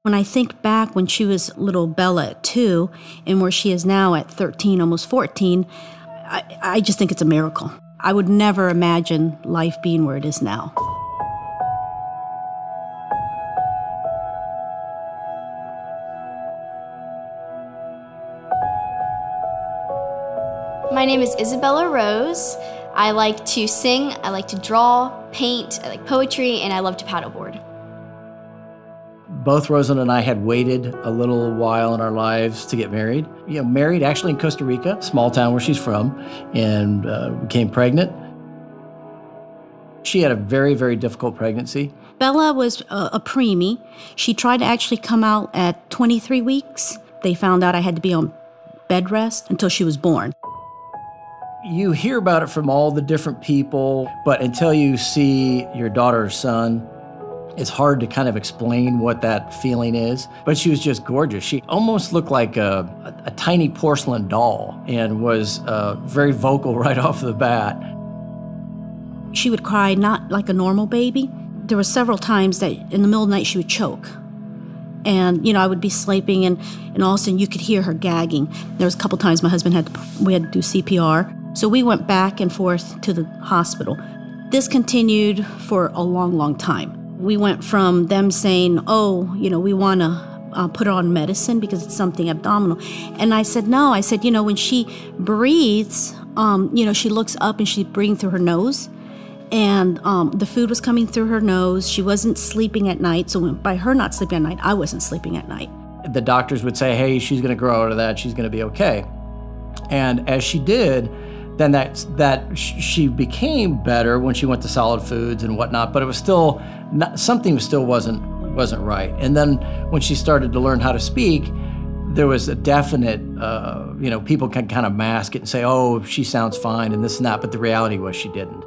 When I think back when she was little Bella at 2 and where she is now at 13, almost 14, I just think it's a miracle. I would never imagine life being where it is now. My name is Isabella Rose. I like to sing, I like to draw, paint, I like poetry, and I love to paddleboard. Both Rosalind and I had waited a little while in our lives to get married. Married actually in Costa Rica, small town where she's from, and became pregnant. She had a very, very difficult pregnancy. Bella was a preemie. She tried to actually come out at 23 weeks. They found out I had to be on bed rest until she was born. You hear about it from all the different people, but until you see your daughter or son, it's hard to kind of explain what that feeling is. But she was just gorgeous. She almost looked like a tiny porcelain doll and was very vocal right off the bat. She would cry not like a normal baby. There were several times that in the middle of the night she would choke. And, I would be sleeping and all of a sudden you could hear her gagging. There was a couple times my husband we had to do CPR. So we went back and forth to the hospital. This continued for a long, long time. We went from them saying, we want to put her on medicine because it's something abdominal. And I said, no. I said, when she breathes, she looks up and she's breathing through her nose. And the food was coming through her nose. She wasn't sleeping at night. So by her not sleeping at night, I wasn't sleeping at night. The doctors would say, hey, she's going to grow out of that. She's going to be okay. And as she did, then she became better when she went to solid foods and whatnot, but it was still something still wasn't right. And then when she started to learn how to speak, there was a definite, people can kind of mask it and say, oh, she sounds fine and this and that, but the reality was she didn't.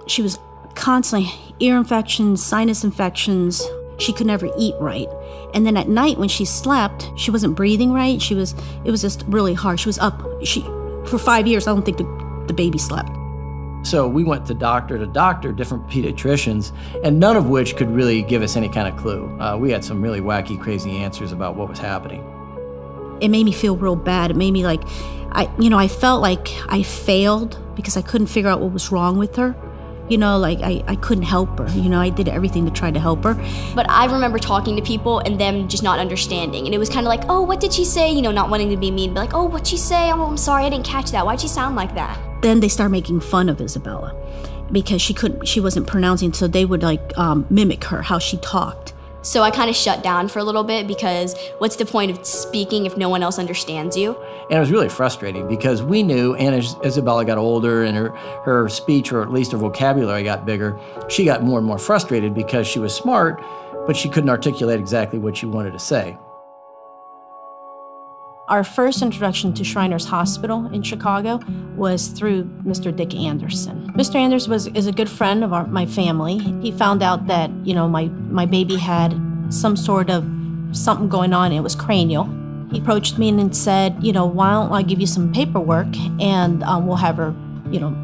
She was constantly ear infections, sinus infections. She could never eat right. And then at night when she slept, she wasn't breathing right. It was just really hard. She was up. For 5 years, I don't think the baby slept. So we went to doctor, different pediatricians, and none of which could really give us any kind of clue. We had some really wacky, crazy answers about what was happening. It made me feel real bad. It made me like, I felt like I failed because I couldn't figure out what was wrong with her. I couldn't help her. I did everything to try to help her. But I remember talking to people and them just not understanding. And it was kind of like, oh, what did she say? Not wanting to be mean, but like, oh, what'd she say? Oh, I'm sorry, I didn't catch that. Why'd she sound like that? Then they started making fun of Isabella because she wasn't pronouncing, so they would mimic her, how she talked. So I kind of shut down for a little bit because what's the point of speaking if no one else understands you? And it was really frustrating because we knew, and as Isabella got older and her speech, or at least her vocabulary got bigger, she got more and more frustrated because she was smart, but she couldn't articulate exactly what she wanted to say. Our first introduction to Shriners Hospital in Chicago was through Mr. Dick Anderson. Mr. Anderson is a good friend of my family. He found out that, my baby had some sort of something going on. It was cranial. He approached me and said, why don't I give you some paperwork and we'll have her,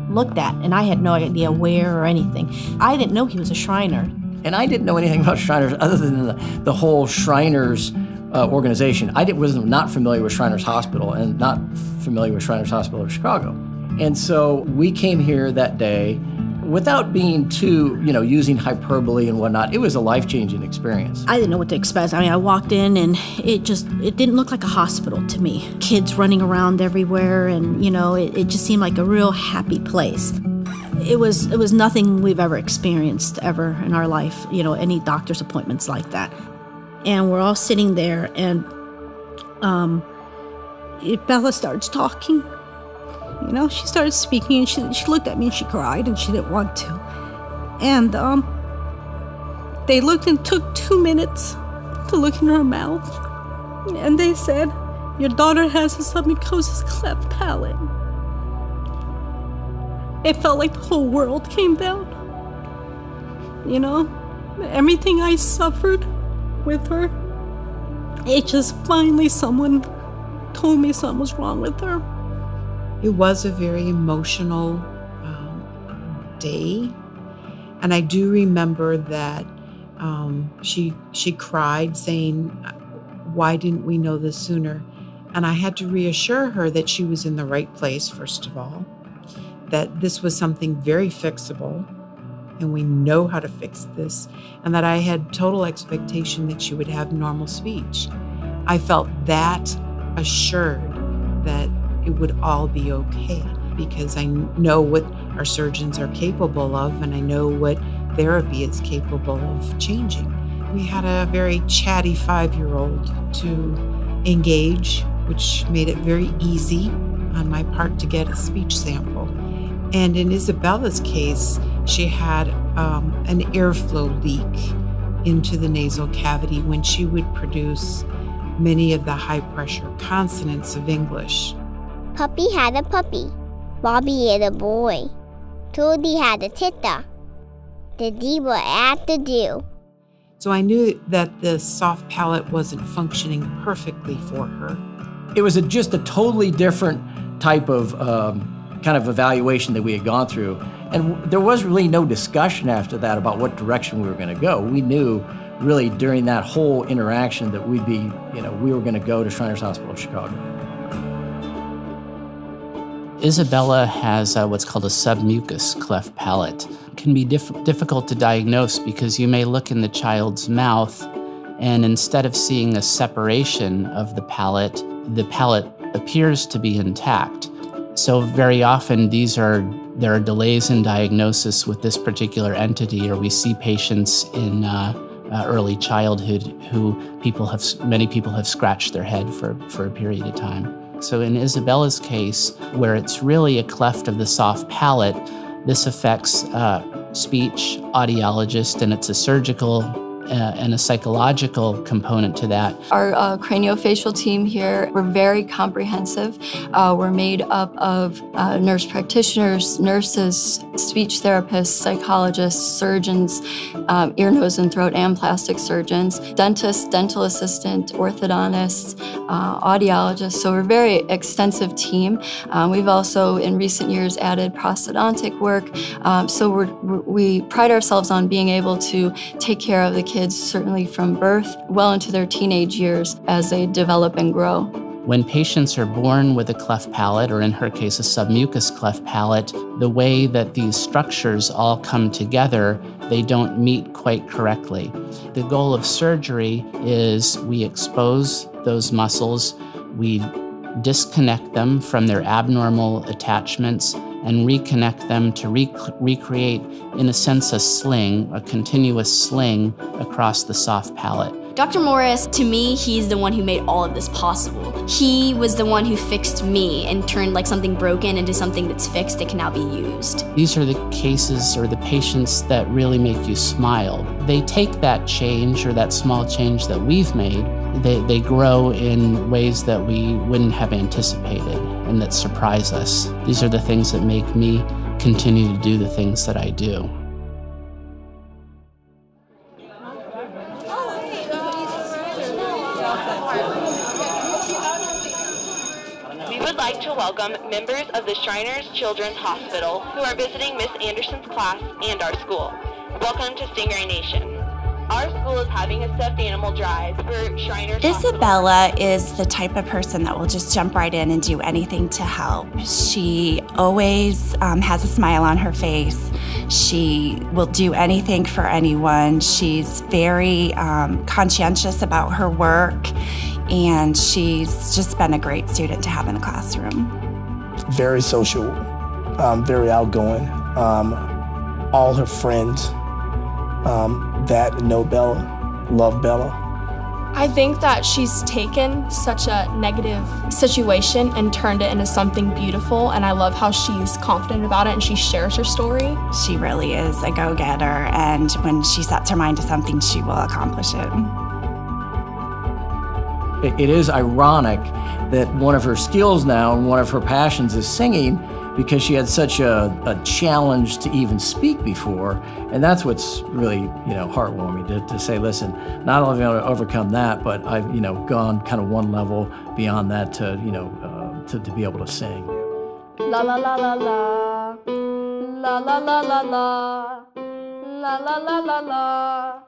looked at. And I had no idea where or anything. I didn't know he was a Shriner. And I didn't know anything about Shriners other than the whole Shriners organization. I was not familiar with Shriners Hospital and not familiar with Shriners Hospital of Chicago. And so we came here that day without being too, using hyperbole and whatnot. It was a life-changing experience. I didn't know what to expect. I walked in and it didn't look like a hospital to me. Kids running around everywhere and, it just seemed like a real happy place. It was nothing we've ever experienced ever in our life, any doctor's appointments like that. And we're all sitting there, and Bella starts talking. She started speaking, and she looked at me, and she cried, and she didn't want to. And they looked and took 2 minutes to look in her mouth. And they said, your daughter has a submucosal cleft palate. It felt like the whole world came down. Everything I suffered with her, it just finally someone told me something was wrong with her. It was a very emotional day, and I do remember that She cried, saying, "Why didn't we know this sooner?" And I had to reassure her that she was in the right place, first of all, that this was something very fixable, and we know how to fix this, and that I had total expectation that she would have normal speech. I felt that assured that it would all be okay, because I know what our surgeons are capable of, and I know what therapy is capable of changing. We had a very chatty 5-year-old to engage, which made it very easy on my part to get a speech sample. And in Isabella's case, she had an airflow leak into the nasal cavity when she would produce many of the high-pressure consonants of English. Puppy had a puppy. Bobby had a boy. Toadie had a titter. The D were at the do. So I knew that the soft palate wasn't functioning perfectly for her. It was just a totally different type of kind of evaluation that we had gone through. And there was really no discussion after that about what direction we were going to go. We knew really during that whole interaction that we'd be, we were going to go to Shriners Hospital of Chicago. Isabella has what's called a submucous cleft palate. It can be difficult to diagnose because you may look in the child's mouth and instead of seeing a separation of the palate appears to be intact. So very often there are delays in diagnosis with this particular entity, or we see patients in early childhood who many people have scratched their head for a period of time. So in Isabella's case, where it's really a cleft of the soft palate, this affects speech, audiologist, and it's a surgical and a psychological component to that. Our craniofacial team here, we're very comprehensive. We're made up of nurse practitioners, nurses, speech therapists, psychologists, surgeons, ear, nose, and throat and plastic surgeons, dentists, dental assistant, orthodontists, audiologists. So we're a very extensive team. We've also, in recent years, added prosthodontic work. So we pride ourselves on being able to take care of the kids, certainly from birth well into their teenage years as they develop and grow. When patients are born with a cleft palate, or in her case, a submucous cleft palate, the way that these structures all come together, they don't meet quite correctly. The goal of surgery is we expose those muscles, we disconnect them from their abnormal attachments, and reconnect them to recreate, in a sense, a continuous sling across the soft palate. Dr. Morris, to me, he's the one who made all of this possible. He was the one who fixed me and turned like something broken into something that's fixed that can now be used. These are the cases or the patients that really make you smile. They take that change or that small change that we've made, they grow in ways that we wouldn't have anticipated and that surprise us. These are the things that make me continue to do the things that I do. We would like to welcome members of the Shriners Children's Hospital who are visiting Miss Anderson's class and our school. Welcome to Stingray Nation. Our school is having a stuffed animal drive for Shriners Isabella is the type of person that will just jump right in and do anything to help. She always has a smile on her face. She will do anything for anyone. She's very conscientious about her work, and she's just been a great student to have in the classroom. Very social, very outgoing. All her friends that know Bella, love Bella. I think that she's taken such a negative situation and turned it into something beautiful, and I love how she's confident about it and she shares her story. She really is a go-getter, and when she sets her mind to something, she will accomplish it. It is ironic that one of her skills now and one of her passions is singing, because she had such a challenge to even speak before. And that's what's really, heartwarming to say, listen, not only am I going to overcome that, but I've, gone kind of one level beyond that to, to be able to sing. La la la la la, la la la la la, la la la la la.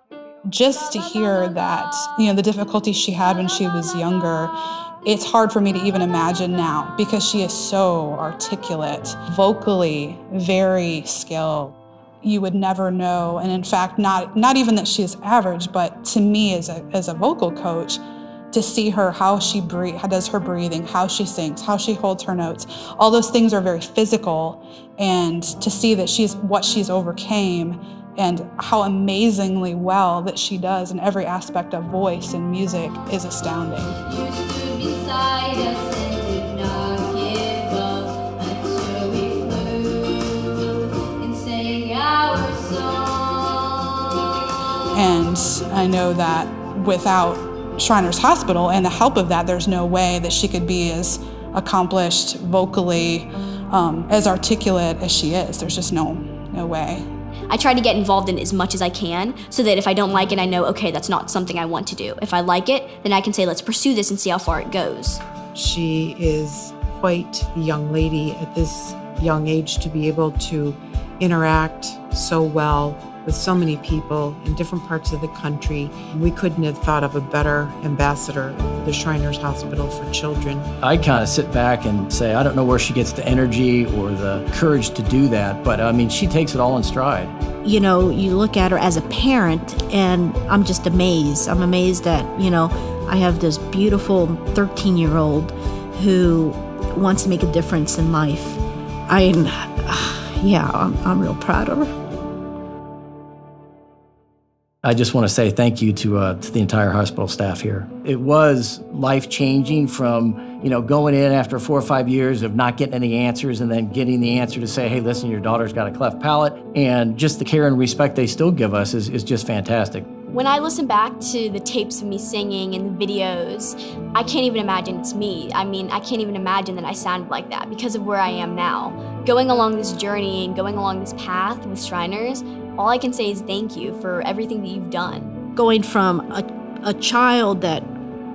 just to hear that, you know, the difficulties she had when she was younger, it's hard for me to even imagine now because she is so articulate, vocally very skilled. You would never know, and in fact, not even that she is average, but to me as a vocal coach, to see her, how does her breathing, how she sings, how she holds her notes, all those things are very physical, and to see that what she's overcame and how amazingly well that she does in every aspect of voice and music is astounding. And I know that without Shriners Hospital and the help of that, there's no way that she could be as accomplished vocally, as articulate as she is. There's just no way. I try to get involved in as much as I can so that if I don't like it, I know, okay, that's not something I want to do. If I like it, then I can say, let's pursue this and see how far it goes. She is quite a young lady at this young age to be able to interact so well with so many people in different parts of the country. We couldn't have thought of a better ambassador for the Shriners Hospital for Children. I kind of sit back and say, I don't know where she gets the energy or the courage to do that, but I mean, she takes it all in stride. You know, you look at her as a parent and I'm just amazed. I'm amazed that, you know, I have this beautiful 13-year-old who wants to make a difference in life. I'm real proud of her. I just want to say thank you to the entire hospital staff here. It was life-changing from, you know, going in after 4 or 5 years of not getting any answers and then getting the answer to say, hey, listen, your daughter's got a cleft palate. And just the care and respect they still give us is just fantastic. When I listen back to the tapes of me singing and the videos, I can't even imagine it's me. I mean, I can't even imagine that I sounded like that because of where I am now. Going along this journey and going along this path with Shriners, all I can say is thank you for everything that you've done. Going from a child that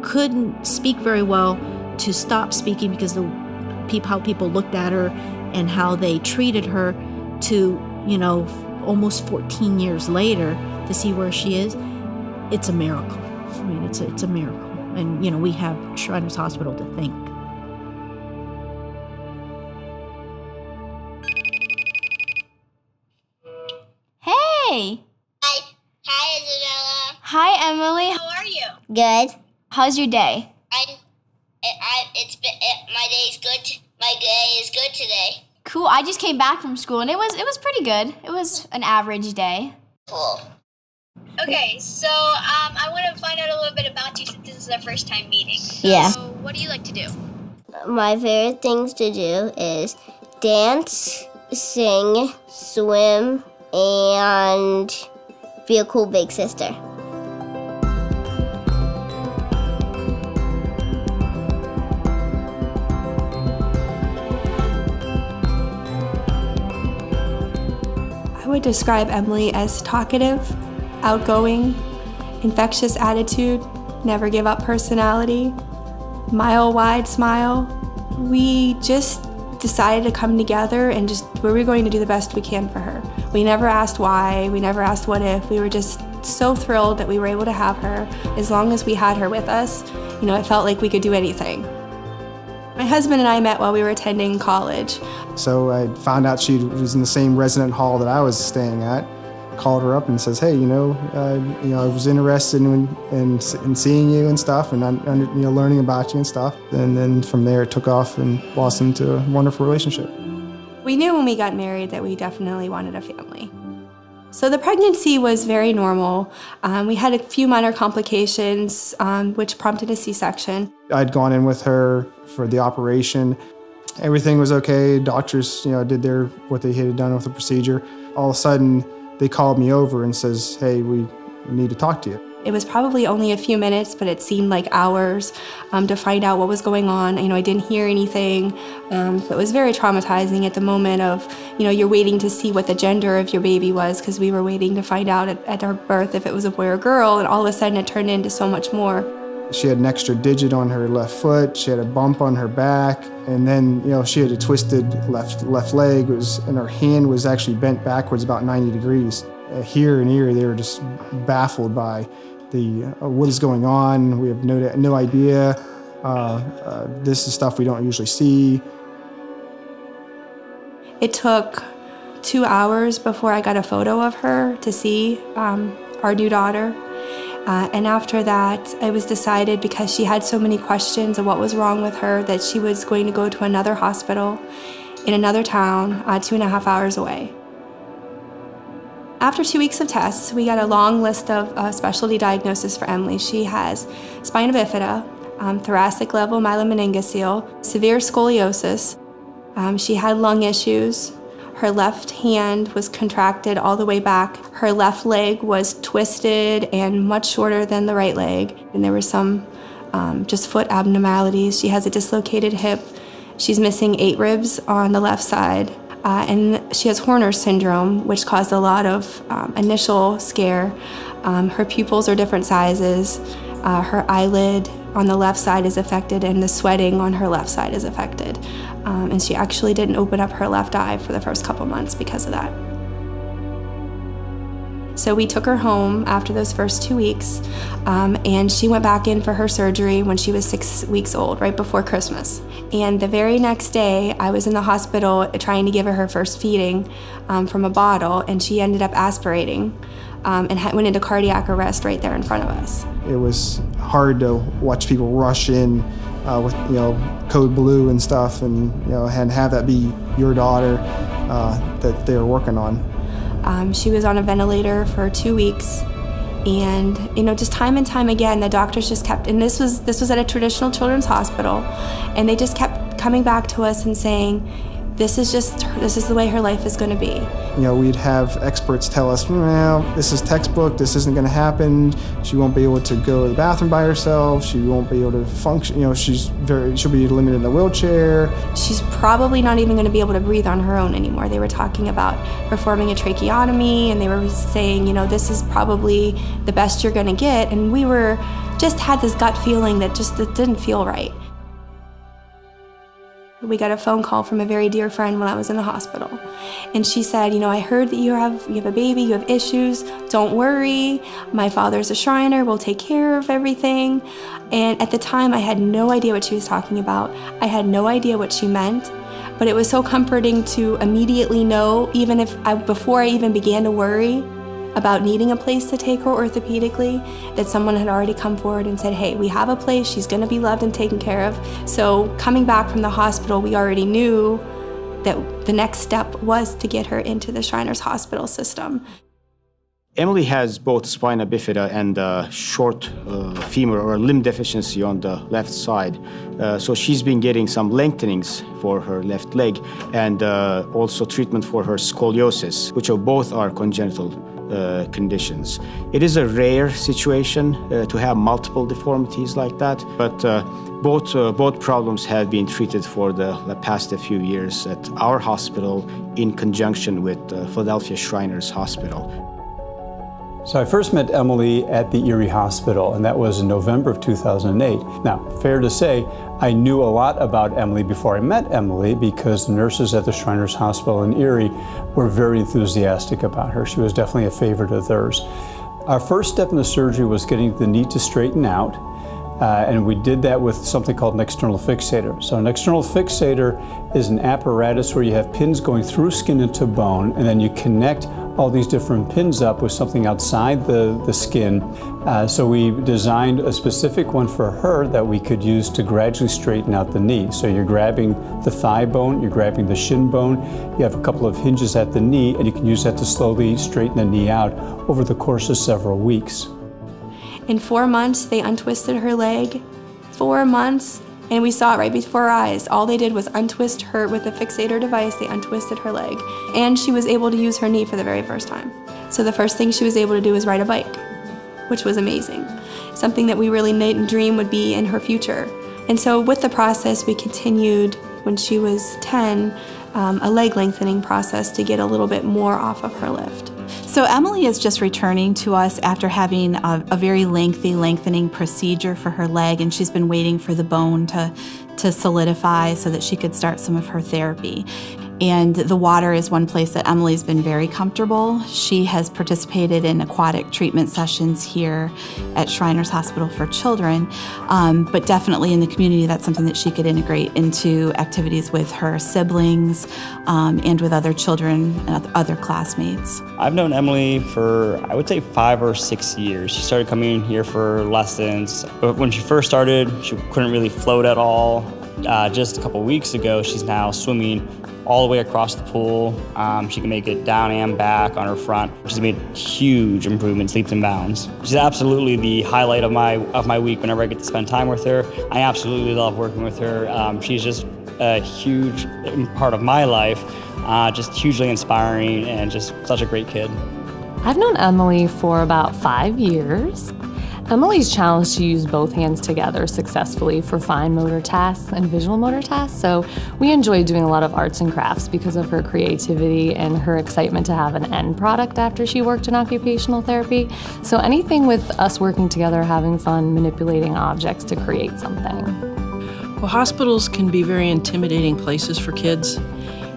couldn't speak very well to stop speaking because how people looked at her and how they treated her to, you know, almost 14 years later to see where she is, it's a miracle. I mean, it's a miracle. And, you know, we have Shriners Hospital to thank. Hey! Hi, Isabella. Hi, Emily. How are you? Good. How's your day? My day is good. My day is good today. Cool. I just came back from school and it was pretty good. It was an average day. Cool. Okay, so I want to find out a little bit about you since this is our first time meeting. Yeah. So what do you like to do? My favorite things to do is dance, sing, swim, and be a cool big sister. I would describe Emily as talkative, outgoing, infectious attitude, never give up personality, mile-wide smile. We just decided to come together and we were going to do the best we can for her. We never asked why, we never asked what if. We were just so thrilled that we were able to have her. As long as we had her with us, you know, it felt like we could do anything. My husband and I met while we were attending college. So I found out she was in the same resident hall that I was staying at. Called her up and says, hey, I was interested in seeing you and stuff, and learning about you and stuff. And then from there it took off and blossomed into a wonderful relationship. We knew when we got married that we definitely wanted a family. So the pregnancy was very normal. We had a few minor complications, which prompted a C-section. I'd gone in with her for the operation. Everything was okay. Doctors, did what they had done with the procedure. All of a sudden, they called me over and says, hey, we need to talk to you. It was probably only a few minutes, but it seemed like hours to find out what was going on. I didn't hear anything. It was very traumatizing at the moment of, you're waiting to see what the gender of your baby was, because we were waiting to find out at our birth if it was a boy or girl, and all of a sudden it turned into so much more. She had an extra digit on her left foot. She had a bump on her back, and then she had a twisted left leg. And her hand was actually bent backwards about 90 degrees. here and Erie, they were just baffled by the what is going on. We have no idea. This is stuff we don't usually see. It took 2 hours before I got a photo of her to see our new daughter. And after that, it was decided, because she had so many questions of what was wrong with her, that she was going to go to another hospital in another town 2.5 hours away. After 2 weeks of tests, we got a long list of specialty diagnoses for Emily. She has spina bifida, thoracic level myelomeningocele, severe scoliosis. She had lung issues. Her left hand was contracted all the way back. Her left leg was twisted and much shorter than the right leg. And there were some just foot abnormalities. She has a dislocated hip. She's missing 8 ribs on the left side. And she has Horner syndrome, which caused a lot of initial scare. Her pupils are different sizes. Her eyelid on the left side is affected, and the sweating on her left side is affected. And she actually didn't open up her left eye for the first couple months because of that. So we took her home after those first 2 weeks, and she went back in for her surgery when she was 6 weeks old, right before Christmas. And the very next day, I was in the hospital trying to give her first feeding from a bottle, and she ended up aspirating and went into cardiac arrest right there in front of us. It was hard to watch people rush in with code blue and stuff, and and have that be your daughter that they were working on. She was on a ventilator for 2 weeks, and just time and time again, the doctors just kept, and this was at a traditional children's hospital, and they just kept coming back to us and saying, this is the way her life is going to be. We'd have experts tell us, well, this is textbook, this isn't going to happen. She won't be able to go to the bathroom by herself. She won't be able to function. She'll be limited in a wheelchair. She's probably not even going to be able to breathe on her own anymore. They were talking about performing a tracheotomy, and they were saying, this is probably the best you're going to get. And we just had this gut feeling that it didn't feel right. We got a phone call from a very dear friend when I was in the hospital. And she said, I heard that you have a baby, you have issues. Don't worry. My father's a Shriner. We'll take care of everything. And at the time, I had no idea what she was talking about. I had no idea what she meant. But it was so comforting to immediately know, even before I even began to worry about needing a place to take her orthopedically, that someone had already come forward and said, hey, we have a place, she's gonna be loved and taken care of. So coming back from the hospital, we already knew that the next step was to get her into the Shriners Hospital system. Emily has both spina bifida and short femur or limb deficiency on the left side. So she's been getting some lengthenings for her left leg, and also treatment for her scoliosis, which both are congenital conditions. It is a rare situation to have multiple deformities like that, but both problems have been treated for the past few years at our hospital in conjunction with Philadelphia Shriners Hospital. So I first met Emily at the Erie Hospital, and that was in November of 2008. Now, fair to say, I knew a lot about Emily before I met Emily, because the nurses at the Shriners Hospital in Erie were very enthusiastic about her. She was definitely a favorite of theirs. Our first step in the surgery was getting the knee to straighten out, and we did that with something called an external fixator. So an external fixator is an apparatus where you have pins going through skin into bone, and then you connect all these different pins up with something outside the skin. So we designed a specific one for her that we could use to gradually straighten out the knee. So you're grabbing the thigh bone, you're grabbing the shin bone, you have a couple of hinges at the knee, and you can use that to slowly straighten the knee out over the course of several weeks. In 4 months, they untwisted her leg. 4 months, and we saw it right before our eyes. All they did was untwist her with a fixator device. They untwisted her leg. And she was able to use her knee for the very first time. So the first thing she was able to do was ride a bike, which was amazing. Something that we really didn't dream would be in her future. And so with the process, we continued when she was 10, a leg lengthening process to get a little bit more off of her lift. So Emily is just returning to us after having a very lengthy lengthening procedure for her leg, and she's been waiting for the bone to solidify so that she could start some of her therapy. And the water is one place that Emily's been very comfortable. She has participated in aquatic treatment sessions here at Shriners Hospital for Children, but definitely in the community, that's something that she could integrate into activities with her siblings and with other children and other classmates. I've known Emily for, I would say, 5 or 6 years. She started coming in here for lessons, but when she first started, she couldn't really float at all. Just a couple weeks ago, she's now swimming all the way across the pool. She can make it down and back on her front. She's made huge improvements, leaps and bounds. She's absolutely the highlight of my week whenever I get to spend time with her. I absolutely love working with her. She's just a huge part of my life, just hugely inspiring and just such a great kid. I've known Emily for about 5 years. Emily's challenged to use both hands together successfully for fine motor tasks and visual motor tasks, so we enjoy doing a lot of arts and crafts because of her creativity and her excitement to have an end product after she worked in occupational therapy. So anything with us working together, having fun, manipulating objects to create something. Well, hospitals can be very intimidating places for kids,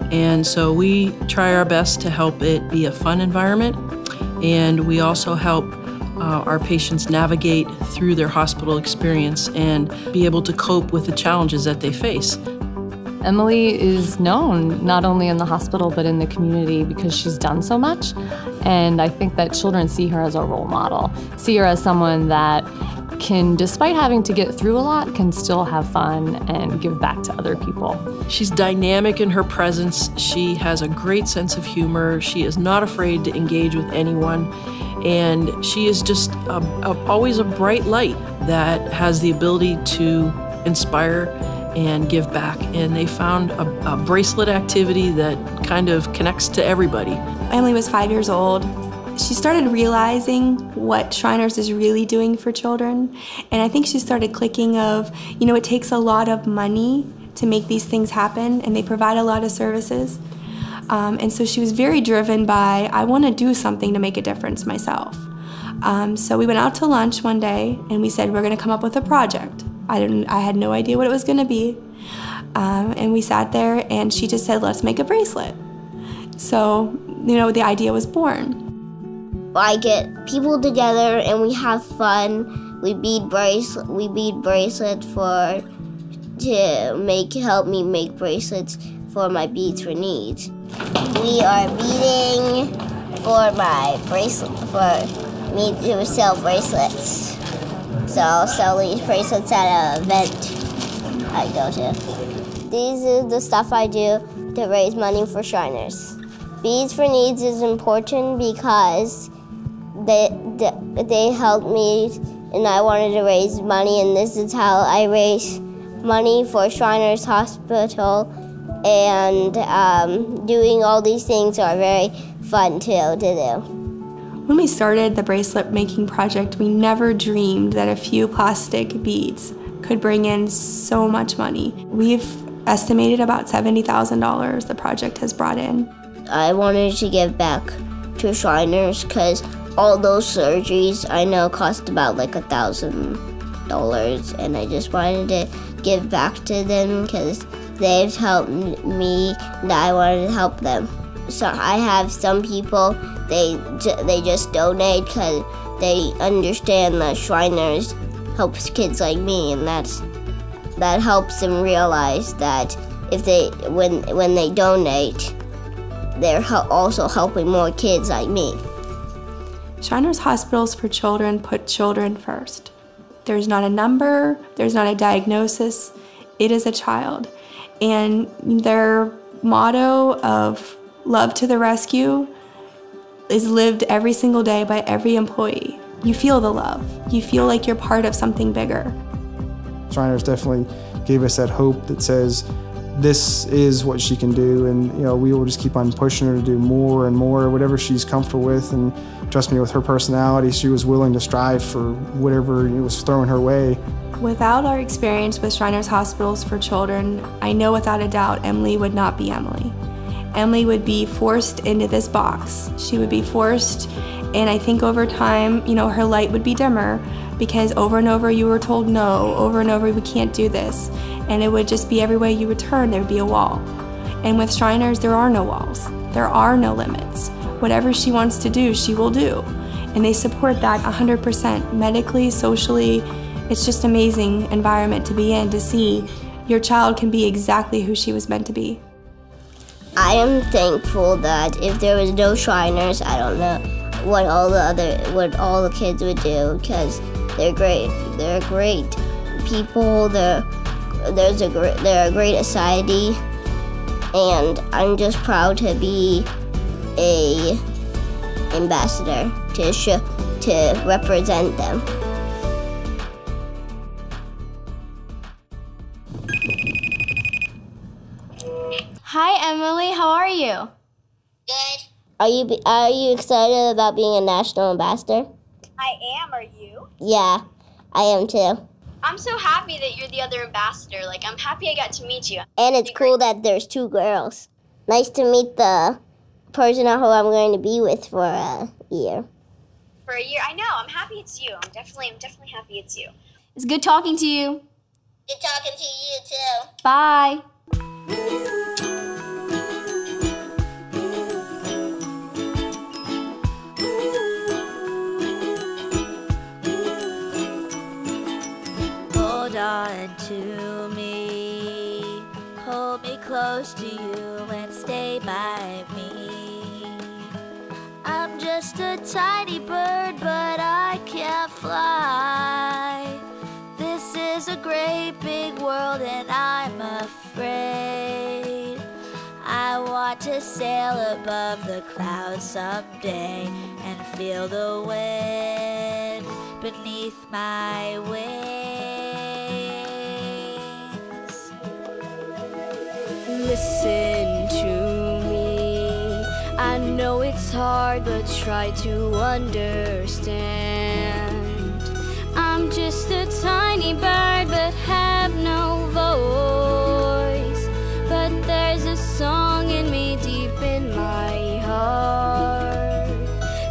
and so we try our best to help it be a fun environment, and we also help our patients navigate through their hospital experience and be able to cope with the challenges that they face. Emily is known not only in the hospital but in the community because she's done so much, and I think that children see her as a role model, see her as someone that can, despite having to get through a lot, can still have fun and give back to other people. She's dynamic in her presence. She has a great sense of humor. She is not afraid to engage with anyone. And she is just always a bright light that has the ability to inspire and give back. And they found a bracelet activity that kind of connects to everybody. Emily was 5 years old. She started realizing what Shriners is really doing for children. And I think she started clicking of, you know, it takes a lot of money to make these things happen, and they provide a lot of services. And so she was very driven by, I want to do something to make a difference myself. So we went out to lunch one day and we said, we're going to come up with a project. I had no idea what it was going to be. And we sat there and she just said, let's make a bracelet. So, you know, the idea was born. I get people together and we have fun. We bead bracelets to help me make bracelets for my Beads for Needs. We are beading for my bracelet, for me to sell bracelets. So I'll sell these bracelets at an event I go to. These are the stuff I do to raise money for Shriners. Beads for Needs is important because they helped me and I wanted to raise money, and this is how I raise money for Shriners Hospital. And doing all these things are very fun to do. When we started the bracelet making project, we never dreamed that a few plastic beads could bring in so much money. We've estimated about $70,000 the project has brought in. I wanted to give back to Shriners because all those surgeries I know cost about like $1,000, and I just wanted to give back to them because they've helped me and I wanted to help them. So I have some people, they just donate because they understand that Shriners helps kids like me, and that helps them realize that when they donate, they're also helping more kids like me. Shriners Hospitals for Children put children first. There's not a number, there's not a diagnosis, it is a child. And their motto of love to the rescue is lived every single day by every employee. You feel the love. You feel like you're part of something bigger. Shriners definitely gave us that hope that says this is what she can do, and we will just keep on pushing her to do more and more, whatever she's comfortable with. And trust me, with her personality, she was willing to strive for whatever was thrown her way. Without our experience with Shriners Hospitals for Children, I know without a doubt Emily would not be Emily. Emily would be forced into this box. She would be forced, and I think over time, her light would be dimmer because over and over you were told no, over and over we can't do this. And it would just be every way you would turn, there would be a wall. And with Shriners, there are no walls. There are no limits. Whatever she wants to do, she will do. And they support that 100% medically, socially. It's just an amazing environment to be in, to see your child can be exactly who she was meant to be. I am thankful that if there was no Shriners, I don't know what all the kids would do, because they're great. They're great people. They're a great society, and I'm just proud to be a ambassador to represent them. Hi, Emily. How are you? Good. Are you excited about being a national ambassador? I am, are you? Yeah, I am too. I'm so happy that you're the other ambassador. Like, I'm happy I got to meet you. And it's cool that there's 2 girls. Nice to meet the person who I'm going to be with for a year. For a year? I know. I'm happy it's you. I'm definitely happy it's you. It's good talking to you. Good talking to you too. Bye. Hold on to me, hold me close to you and stay by me. I'm just a tiny bird, but I can't fly. This is a great big world and I'm afraid. I want to sail above the clouds someday and feel the wind beneath my wings. Listen to me. I know it's hard, but try to understand. I'm just a tiny bird, but have no voice. But there's a song in me deep in my heart.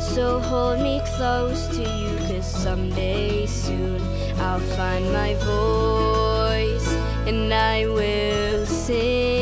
So hold me close to you, 'cause someday soon I'll find my voice and I will sing.